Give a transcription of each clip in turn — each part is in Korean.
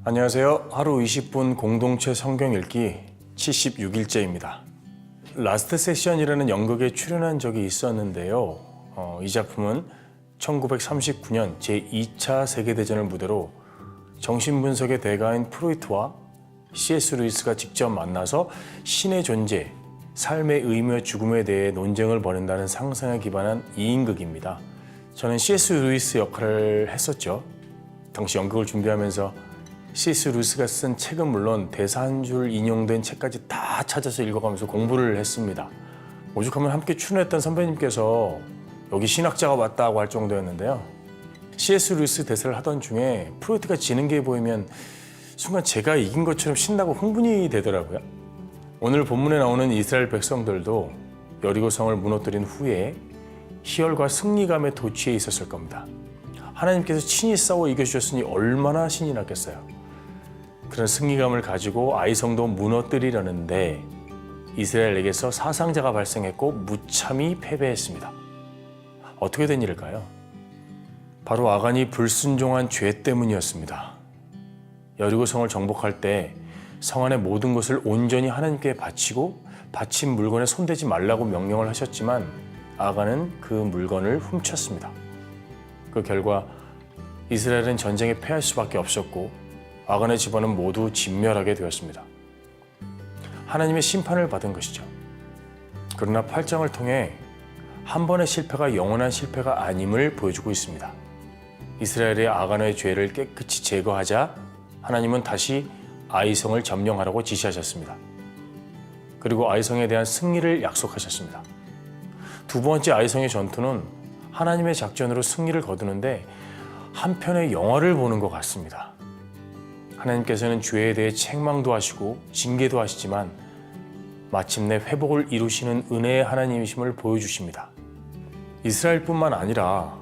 안녕하세요. 하루 20분 공동체 성경 읽기 76일째입니다. 라스트 세션이라는 연극에 출연한 적이 있었는데요. 이 작품은 1939년 제2차 세계대전을 무대로 정신분석의 대가인 프로이트와 C.S. 루이스가 직접 만나서 신의 존재, 삶의 의미와 죽음에 대해 논쟁을 벌인다는 상상에 기반한 2인극입니다. 저는 C.S. 루이스 역할을 했었죠. 당시 연극을 준비하면서 C.S. 루이스가 쓴 책은 물론 대사 한 줄 인용된 책까지 다 찾아서 읽어가면서 공부를 했습니다. 오죽하면 함께 출연했던 선배님께서 여기 신학자가 왔다고 할 정도였는데요. C.S. 루이스 대사를 하던 중에 프로이트가 지는 게 보이면 순간 제가 이긴 것처럼 신나고 흥분이 되더라고요. 오늘 본문에 나오는 이스라엘 백성들도 여리고성을 무너뜨린 후에 희열과 승리감에 도취해 있었을 겁니다. 하나님께서 친히 싸워 이겨주셨으니 얼마나 신이 났겠어요. 그런 승리감을 가지고 아이성도 무너뜨리려는데 이스라엘에게서 사상자가 발생했고 무참히 패배했습니다. 어떻게 된 일일까요? 바로 아간이 불순종한 죄 때문이었습니다. 여리고성을 정복할 때 성 안의 모든 것을 온전히 하나님께 바치고 바친 물건에 손대지 말라고 명령을 하셨지만 아간은 그 물건을 훔쳤습니다. 그 결과 이스라엘은 전쟁에 패할 수밖에 없었고 아간의 집안은 모두 진멸하게 되었습니다. 하나님의 심판을 받은 것이죠. 그러나 8장을 통해 한 번의 실패가 영원한 실패가 아님을 보여주고 있습니다. 이스라엘의 아간의 죄를 깨끗이 제거하자 하나님은 다시 아이성을 점령하라고 지시하셨습니다. 그리고 아이성에 대한 승리를 약속하셨습니다. 두 번째 아이성의 전투는 하나님의 작전으로 승리를 거두는데 한편의 영화를 보는 것 같습니다. 하나님께서는 죄에 대해 책망도 하시고 징계도 하시지만 마침내 회복을 이루시는 은혜의 하나님이심을 보여주십니다. 이스라엘뿐만 아니라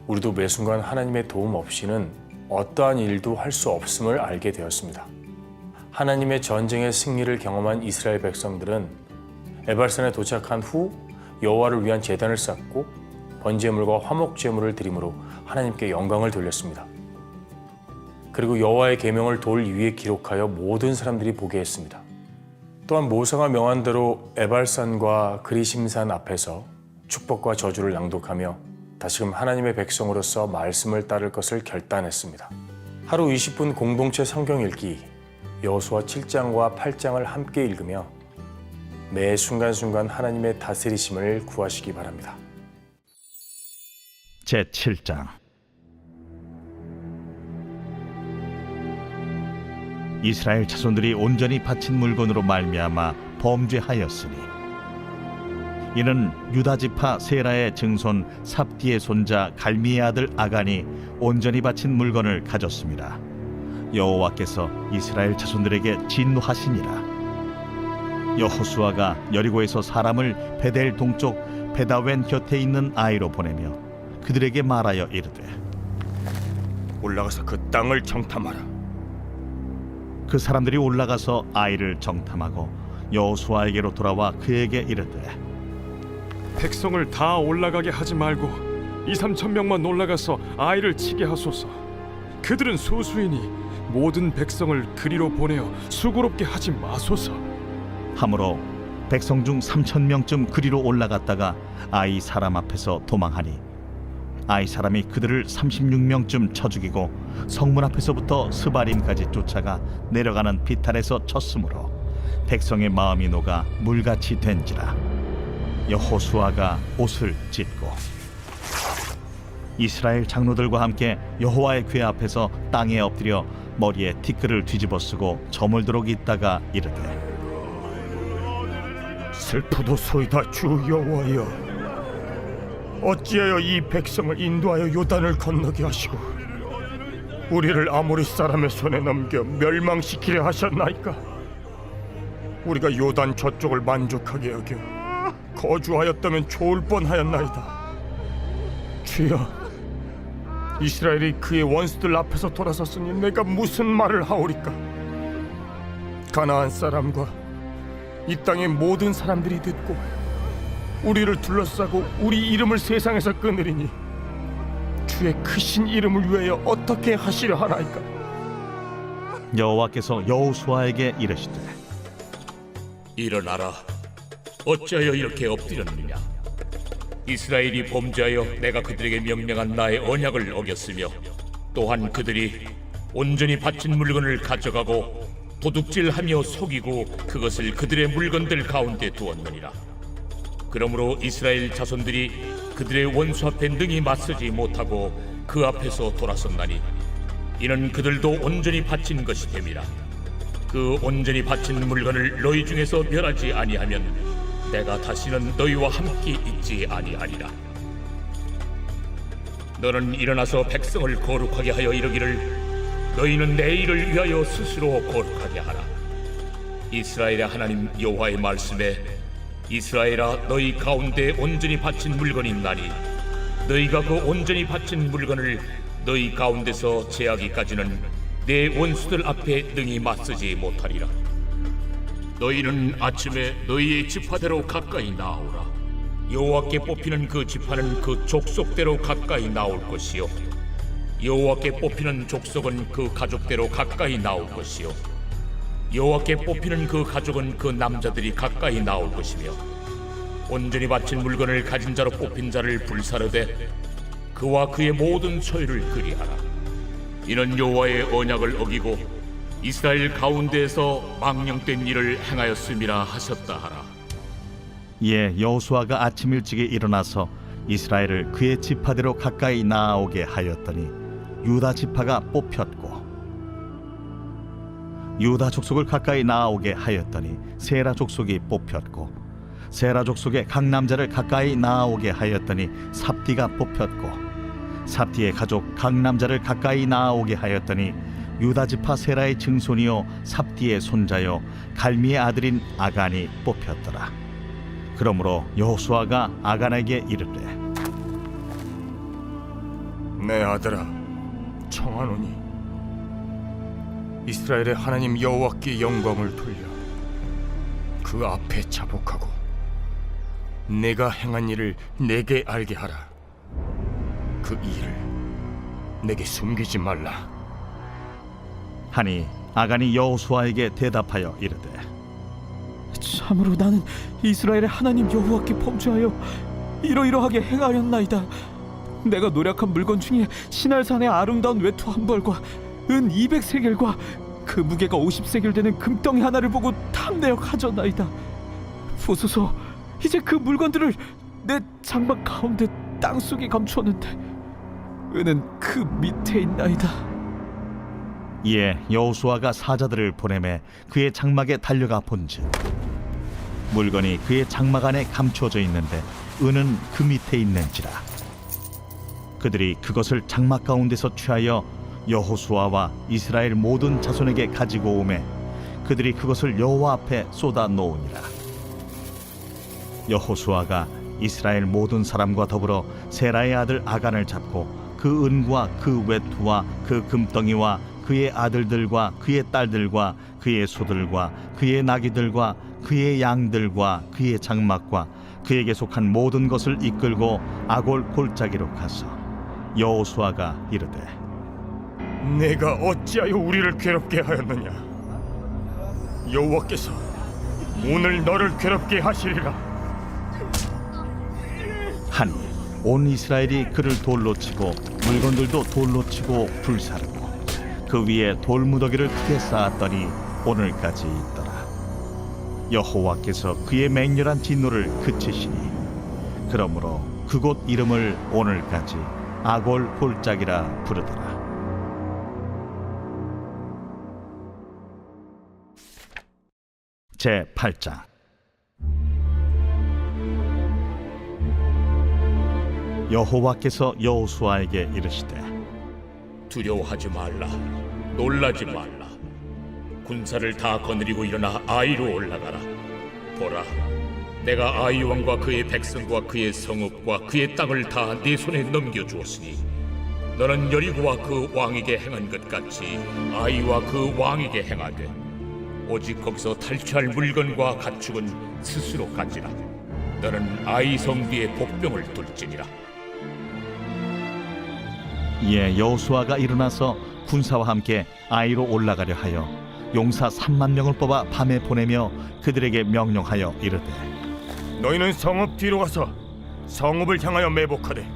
우리도 매 순간 하나님의 도움 없이는 어떠한 일도 할 수 없음을 알게 되었습니다. 하나님의 전쟁의 승리를 경험한 이스라엘 백성들은 에발산에 도착한 후 여호와를 위한 제단을 쌓고 번제물과 화목제물을 드림으로 하나님께 영광을 돌렸습니다. 그리고 여호와의 계명을 돌 위에 기록하여 모든 사람들이 보게 했습니다. 또한 모세가 명한 대로 에발산과 그리심산 앞에서 축복과 저주를 낭독하며 다시금 하나님의 백성으로서 말씀을 따를 것을 결단했습니다. 하루 20분 공동체 성경 읽기 여호수아 7장과 8장을 함께 읽으며 매 순간순간 하나님의 다스리심을 구하시기 바랍니다. 제7장 이스라엘 자손들이 온전히 바친 물건으로 말미암아 범죄하였으니 이는 유다 지파 세라의 증손 삽디의 손자 갈미의 아들 아간이 온전히 바친 물건을 가졌습니다. 여호와께서 이스라엘 자손들에게 진노하시니라. 여호수아가 여리고에서 사람을 베델 동쪽 베다웬 곁에 있는 아이로 보내며 그들에게 말하여 이르되 올라가서 그 땅을 정탐하라. 그 사람들이 올라가서 아이를 정탐하고 여호수아에게로 돌아와 그에게 이르되 백성을 다 올라가게 하지 말고 2-3천 명만 올라가서 아이를 치게 하소서. 그들은 소수이니 모든 백성을 그리로 보내어 수고롭게 하지 마소서. 하므로 백성 중 3,000명쯤 그리로 올라갔다가 아이 사람 앞에서 도망하니 아이 사람이 그들을 36명쯤 쳐 죽이고 성문 앞에서부터 스바림까지 쫓아가 내려가는 비탈에서 쳤으므로 백성의 마음이 녹아 물같이 된지라. 여호수아가 옷을 찢고 이스라엘 장로들과 함께 여호와의 궤 앞에서 땅에 엎드려 머리에 티끌을 뒤집어 쓰고 저물도록 있다가 이르되 슬프도소이다 주 여호와여, 어찌하여 이 백성을 인도하여 요단을 건너게 하시고 우리를 아모리 사람의 손에 넘겨 멸망시키려 하셨나이까? 우리가 요단 저쪽을 만족하게 여겨 거주하였다면 좋을 뻔하였나이다. 주여, 이스라엘이 그의 원수들 앞에서 돌아섰으니 내가 무슨 말을 하오리까? 가나안 사람과 이 땅의 모든 사람들이 듣고 우리를 둘러싸고 우리 이름을 세상에서 끊으리니 주의 크신 이름을 위하여 어떻게 하시려 하나이까? 여호와께서 여호수아에게 이르시되 일어나라. 어찌하여 이렇게 엎드렸느냐? 이스라엘이 범죄하여 내가 그들에게 명령한 나의 언약을 어겼으며 또한 그들이 온전히 바친 물건을 가져가고 도둑질하며 속이고 그것을 그들의 물건들 가운데 두었느니라. 그러므로 이스라엘 자손들이 그들의 원수 앞에 능히 맞서지 못하고 그 앞에서 돌아섰나니 이는 그들도 온전히 바친 것이 됨이라. 그 온전히 바친 물건을 너희 중에서 멸하지 아니하면 내가 다시는 너희와 함께 있지 아니하리라. 너는 일어나서 백성을 거룩하게 하여 이르기를 너희는 내 일을 위하여 스스로 거룩하게 하라. 이스라엘의 하나님 여호와의 말씀에 이스라엘아 너희 가운데 온전히 바친 물건이 있나니 너희가 그 온전히 바친 물건을 너희 가운데서 제하기까지는 내 원수들 앞에 능히 맞서지 못하리라. 너희는 아침에 너희의 지파대로 가까이 나오라. 여호와께 뽑히는 그 지파는 그 족속대로 가까이 나올 것이요 여호와께 뽑히는 족속은 그 가족대로 가까이 나올 것이요 여호와께 뽑히는 그 가족은 그 남자들이 가까이 나올 것이며 온전히 바친 물건을 가진 자로 뽑힌 자를 불사르되 그와 그의 모든 소유를 그리하라. 이는 여호와의 언약을 어기고 이스라엘 가운데에서 망령된 일을 행하였음이라 하셨다 하라. 이에 여호수아가 아침 일찍에 일어나서 이스라엘을 그의 지파대로 가까이 나아오게 하였더니 유다 지파가 뽑혔고 유다 족속을 가까이 나아오게 하였더니 세라 족속이 뽑혔고 세라 족속의 각 남자를 가까이 나아오게 하였더니 삽디가 뽑혔고 삽디의 가족 각 남자를 가까이 나아오게 하였더니 유다 지파 세라의 증손이요 삽디의 손자요 갈미의 아들인 아간이 뽑혔더라. 그러므로 여호수아가 아간에게 이르되 내 아들아, 청하노니 이스라엘의 하나님 여호와께 영광을 돌려 그 앞에 자복하고 내가 행한 일을 내게 알게 하라. 그 일을 내게 숨기지 말라. 하니 아간이 여호수아에게 대답하여 이르되 참으로 나는 이스라엘의 하나님 여호와께 범죄하여 이러이러하게 행하였나이다. 내가 노력한 물건 중에 시날산의 아름다운 외투 한 벌과 은 200세겔과 그 무게가 50세겔 되는 금덩이 하나를 보고 탐내어 가져나이다. 보소서, 이제 그 물건들을 내 장막 가운데 땅속에 감추었는데 은은 그 밑에 있나이다. 이에 여호수아가 사자들을 보내매 그의 장막에 달려가 본즉 물건이 그의 장막 안에 감추어져 있는데 은은 그 밑에 있는지라. 그들이 그것을 장막 가운데서 취하여 여호수아와 이스라엘 모든 자손에게 가지고 오매 그들이 그것을 여호와 앞에 쏟아 놓으니라. 여호수아가 이스라엘 모든 사람과 더불어 세라의 아들 아간을 잡고 그 은과 그 외투와 그 금덩이와 그의 아들들과 그의 딸들과 그의 소들과 그의 나귀들과 그의 양들과 그의 장막과 그에게 속한 모든 것을 이끌고 아골 골짜기로 가서 여호수아가 이르되 내가 어찌하여 우리를 괴롭게 하였느냐? 여호와께서 오늘 너를 괴롭게 하시리라. 하니 온 이스라엘이 그를 돌로 치고 물건들도 돌로 치고 불사르고 그 위에 돌무더기를 크게 쌓았더니 오늘까지 있더라. 여호와께서 그의 맹렬한 진노를 그치시니 그러므로 그곳 이름을 오늘까지 아골 골짜기라 부르더라. 제 8장. 여호와께서 여호수아에게 이르시되 두려워하지 말라. 놀라지 말라. 군사를 다 거느리고 일어나 아이로 올라가라. 보라, 내가 아이 왕과 그의 백성과 그의 성읍과 그의 땅을 다 네 손에 넘겨주었으니 너는 여리고와 그 왕에게 행한 것 같이 아이와 그 왕에게 행하되 오직 거기서 탈취할 물건과 가축은 스스로 가지라. 너는 아이 성 뒤에 복병을 둘지니라. 이에 여호수아가 일어나서 군사와 함께 아이로 올라가려 하여 용사 3만 명을 뽑아 밤에 보내며 그들에게 명령하여 이르되 너희는 성읍 뒤로 가서 성읍을 향하여 매복하되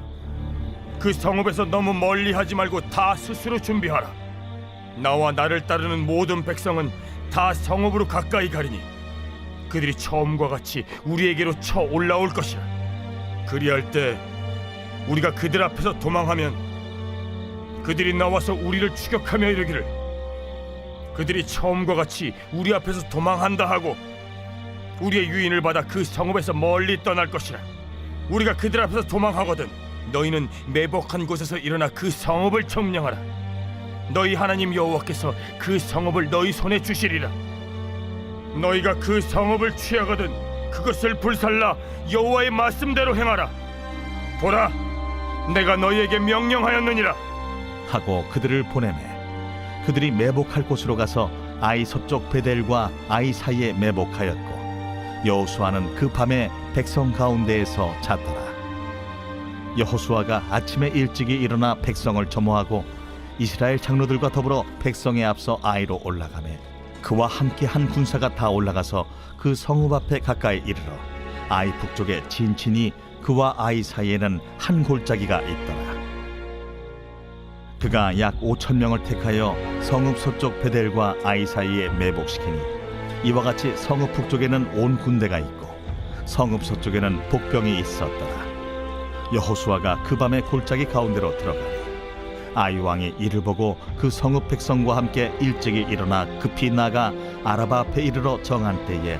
그 성읍에서 너무 멀리 하지 말고 다 스스로 준비하라. 나와 나를 따르는 모든 백성은 다 성읍으로 가까이 가리니 그들이 처음과 같이 우리에게로 쳐 올라올 것이라. 그리할 때 우리가 그들 앞에서 도망하면 그들이 나와서 우리를 추격하며 이르기를 그들이 처음과 같이 우리 앞에서 도망한다 하고 우리의 유인을 받아 그 성읍에서 멀리 떠날 것이라. 우리가 그들 앞에서 도망하거든 너희는 매복한 곳에서 일어나 그 성읍을 점령하라. 너희 하나님 여호와께서 그 성읍을 너희 손에 주시리라. 너희가 그 성읍을 취하거든 그것을 불살라 여호와의 말씀대로 행하라. 보라, 내가 너희에게 명령하였느니라. 하고 그들을 보내매 그들이 매복할 곳으로 가서 아이 서쪽 베델과 아이 사이에 매복하였고 여호수아는 그 밤에 백성 가운데에서 잤더라. 여호수아가 아침에 일찍이 일어나 백성을 점호하고 이스라엘 장로들과 더불어 백성에 앞서 아이로 올라가매 그와 함께 한 군사가 다 올라가서 그 성읍 앞에 가까이 이르러 아이 북쪽에 진친이 그와 아이 사이에는 한 골짜기가 있더라. 그가 약 5천 명을 택하여 성읍 서쪽 베델과 아이 사이에 매복시키니 이와 같이 성읍 북쪽에는 온 군대가 있고 성읍 서쪽에는 복병이 있었더라. 여호수아가 그 밤에 골짜기 가운데로 들어가니 아이 왕이 이를 보고 그 성읍 백성과 함께 일찍이 일어나 급히 나가 아라바 앞에 이르러 정한 때에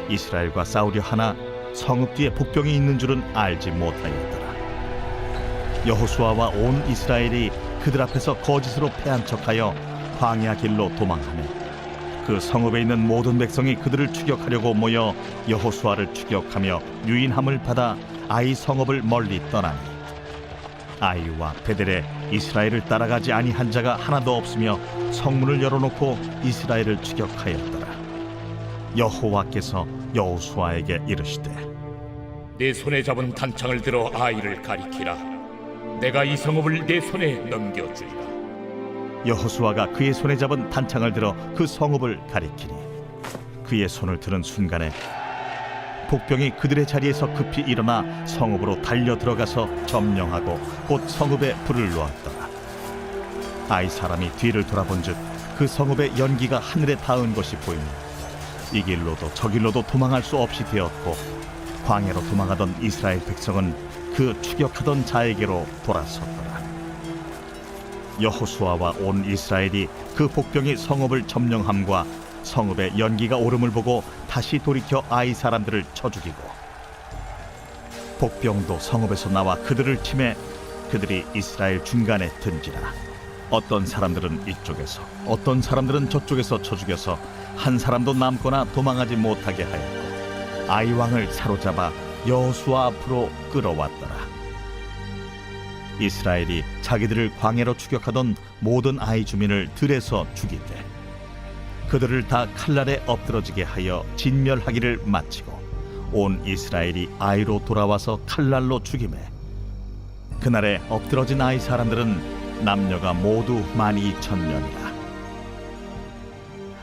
이스라엘과 싸우려 하나 성읍 뒤에 복병이 있는 줄은 알지 못하였더라. 여호수아와 온 이스라엘이 그들 앞에서 거짓으로 패한 척하여 광야 길로 도망하며 그 성읍에 있는 모든 백성이 그들을 추격하려고 모여 여호수아를 추격하며 유인함을 받아 아이 성읍을 멀리 떠나니 아이와 베델에 이스라엘을 따라가지 아니한 자가 하나도 없으며 성문을 열어놓고 이스라엘을 추격하였더라. 여호와께서 여호수아에게 이르시되 내 손에 잡은 단창을 들어 아이를 가리키라. 내가 이 성읍을 내 손에 넘겨주리라. 여호수아가 그의 손에 잡은 단창을 들어 그 성읍을 가리키니 그의 손을 드는 순간에 복병이 그들의 자리에서 급히 일어나 성읍으로 달려 들어가서 점령하고 곧 성읍에 불을 놓았더라. 아이 사람이 뒤를 돌아본즉 그 성읍의 연기가 하늘에 닿은 것이 보이니 이 길로도 저 길로도 도망할 수 없이 되었고 광야로 도망하던 이스라엘 백성은 그 추격하던 자에게로 돌아섰더라. 여호수아와 온 이스라엘이 그 복병이 성읍을 점령함과 성읍의 연기가 오름을 보고 다시 돌이켜 아이 사람들을 쳐 죽이고 복병도 성읍에서 나와 그들을 치매 그들이 이스라엘 중간에 든지라. 어떤 사람들은 이쪽에서 어떤 사람들은 저쪽에서 쳐 죽여서 한 사람도 남거나 도망하지 못하게 하였고 아이 왕을 사로잡아 여호수아 앞으로 끌어왔더라. 이스라엘이 자기들을 광야로 추격하던 모든 아이 주민을 들에서 죽이되 그들을 다 칼날에 엎드러지게 하여 진멸하기를 마치고 온 이스라엘이 아이로 돌아와서 칼날로 죽이매 그날에 엎드러진 아이 사람들은 남녀가 모두 12,000명이라.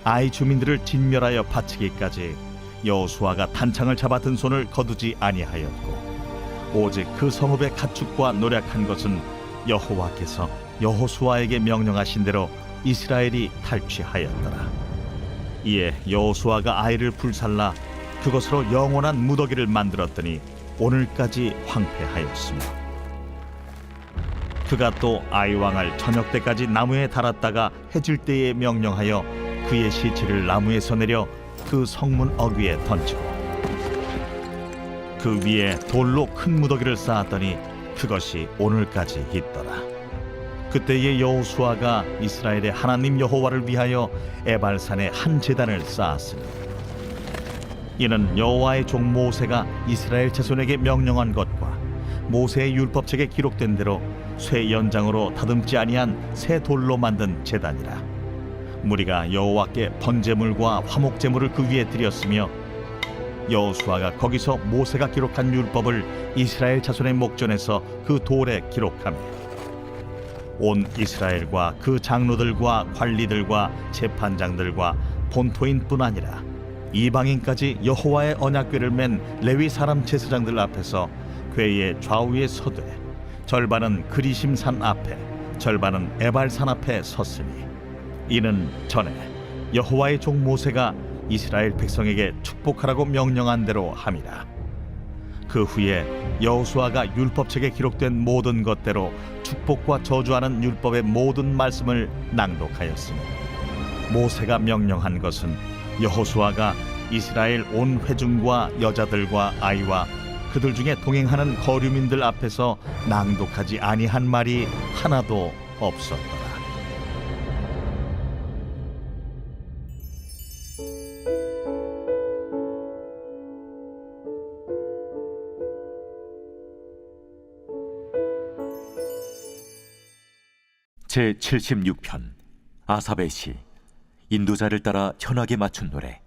아이 주민들을 진멸하여 바치기까지 여호수아가 단창을 잡아 든 손을 거두지 아니하였고 오직 그 성읍의 가축과 노략한 것은 여호와께서 여호수아에게 명령하신 대로 이스라엘이 탈취하였더라. 이에 여호수아가 아이를 불살라 그것으로 영원한 무더기를 만들었더니 오늘까지 황폐하였으며 그가 또 아이 왕을 저녁 때까지 나무에 달았다가 해질 때에 명령하여 그의 시체를 나무에서 내려 그 성문 어귀에 던지고 그 위에 돌로 큰 무더기를 쌓았더니 그것이 오늘까지 있더라. 그때의 여호수아가 이스라엘의 하나님 여호와를 위하여 에발산에 한 제단을 쌓았으니 이는 여호와의 종 모세가 이스라엘 자손에게 명령한 것과 모세의 율법책에 기록된 대로 쇠 연장으로 다듬지 아니한 새 돌로 만든 제단이라. 무리가 여호와께 번제물과 화목제물을 그 위에 드렸으며 여호수아가 거기서 모세가 기록한 율법을 이스라엘 자손의 목전에서 그 돌에 기록하며 온 이스라엘과 그 장로들과 관리들과 재판장들과 본토인뿐 아니라 이방인까지 여호와의 언약궤를 맨 레위 사람 제사장들 앞에서 궤의 좌우에 서되 절반은 그리심산 앞에 절반은 에발산 앞에 섰으니 이는 전에 여호와의 종 모세가 이스라엘 백성에게 축복하라고 명령한 대로 함이라. 그 후에 여호수아가 율법책에 기록된 모든 것대로 축복과 저주하는 율법의 모든 말씀을 낭독하였으니 모세가 명령한 것은 여호수아가 이스라엘 온 회중과 여자들과 아이와 그들 중에 동행하는 거류민들 앞에서 낭독하지 아니한 말이 하나도 없었더라. 제76편 아삽의 시. 인도자를 따라 현악에 맞춘 노래.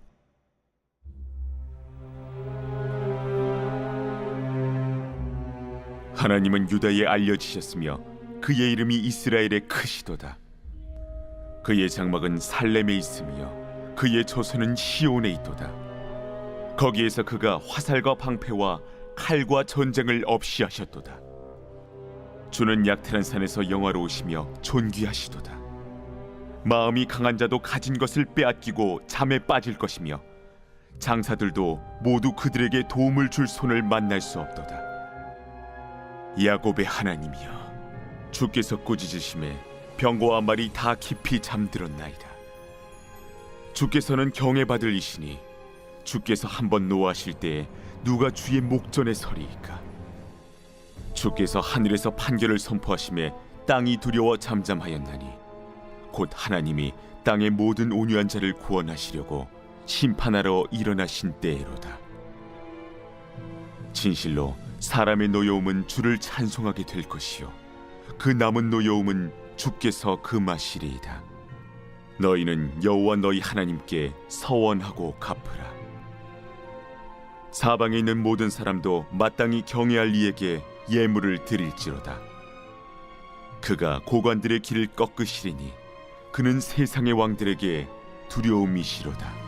하나님은 유다에 알려지셨으며 그의 이름이 이스라엘에 크시도다. 그의 장막은 살렘에 있으며 그의 처소는 시온에 있도다. 거기에서 그가 화살과 방패와 칼과 전쟁을 없이 하셨도다. 주는 약탈한 산에서 영화로우시며 존귀하시도다. 마음이 강한 자도 가진 것을 빼앗기고 잠에 빠질 것이며 장사들도 모두 그들에게 도움을 줄 손을 만날 수 없도다. 야곱의 하나님이여, 주께서 꾸짖으심에 병거와 말이 다 깊이 잠들었나이다. 주께서는 경외받을 이시니 주께서 한번 노하실 때에 누가 주의 목전에 서리이까. 주께서 하늘에서 판결을 선포하심에 땅이 두려워 잠잠하였나니 곧 하나님이 땅의 모든 온유한 자를 구원하시려고 심판하러 일어나신 때에로다. 진실로 사람의 노여움은 주를 찬송하게 될 것이요 그 남은 노여움은 주께서 금하시리이다. 너희는 여호와 너희 하나님께 서원하고 갚으라. 사방에 있는 모든 사람도 마땅히 경외할 이에게 예물을 드릴지로다. 그가 고관들의 길을 꺾으시리니 그는 세상의 왕들에게 두려움이시로다.